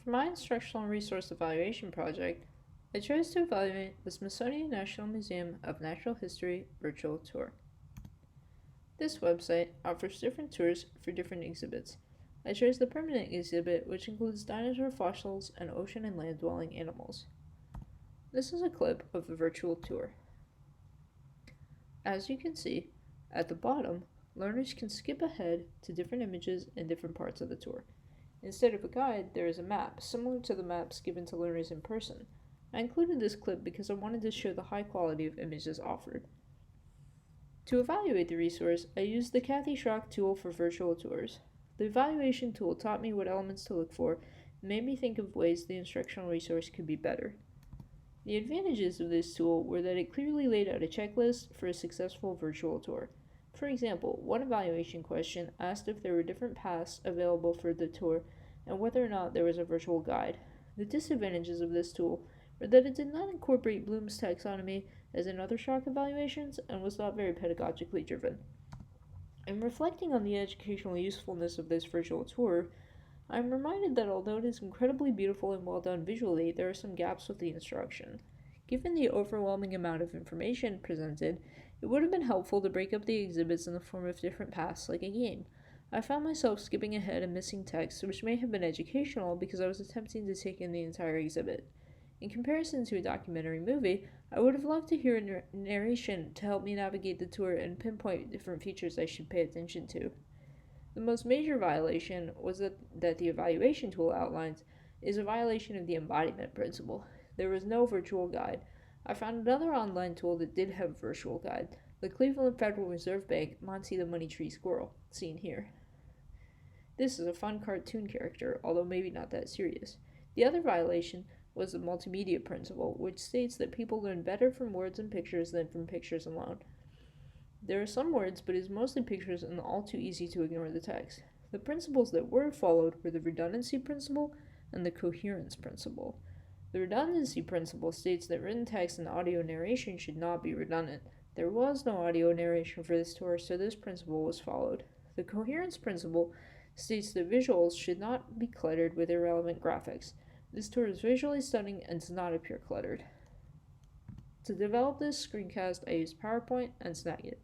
For my instructional resource evaluation project, I chose to evaluate the Smithsonian National Museum of Natural History virtual tour. This website offers different tours for different exhibits. I chose the permanent exhibit, which includes dinosaur fossils and ocean and land-dwelling animals. This is a clip of the virtual tour. As you can see, at the bottom, learners can skip ahead to different images in different parts of the tour. Instead of a guide, there is a map, similar to the maps given to learners in person. I included this clip because I wanted to show the high quality of images offered. To evaluate the resource, I used the Kathy Schrock tool for virtual tours. The evaluation tool taught me what elements to look for and made me think of ways the instructional resource could be better. The advantages of this tool were that it clearly laid out a checklist for a successful virtual tour. For example, one evaluation question asked if there were different paths available for the tour and whether or not there was a virtual guide. The disadvantages of this tool were that it did not incorporate Bloom's taxonomy as in other Schrock evaluations and was not very pedagogically driven. In reflecting on the educational usefulness of this virtual tour, I am reminded that although it is incredibly beautiful and well done visually, there are some gaps with the instruction. Given the overwhelming amount of information presented, it would have been helpful to break up the exhibits in the form of different paths like a game. I found myself skipping ahead and missing text, which may have been educational because I was attempting to take in the entire exhibit. In comparison to a documentary movie, I would have loved to hear a narration to help me navigate the tour and pinpoint different features I should pay attention to. The most major violation was that the evaluation tool outlines is a violation of the embodiment principle. There was no virtual guide. I found another online tool that did have a virtual guide, the Cleveland Federal Reserve Bank Monty the Money Tree Squirrel, seen here. This is a fun cartoon character, although maybe not that serious. The other violation was the multimedia principle, which states that people learn better from words and pictures than from pictures alone. There are some words, but it is mostly pictures and all too easy to ignore the text. The principles that were followed were the redundancy principle and the coherence principle. The redundancy principle states that written text and audio narration should not be redundant. There was no audio narration for this tour, so this principle was followed. The coherence principle states that visuals should not be cluttered with irrelevant graphics. This tour is visually stunning and does not appear cluttered. To develop this screencast, I used PowerPoint and Snagit.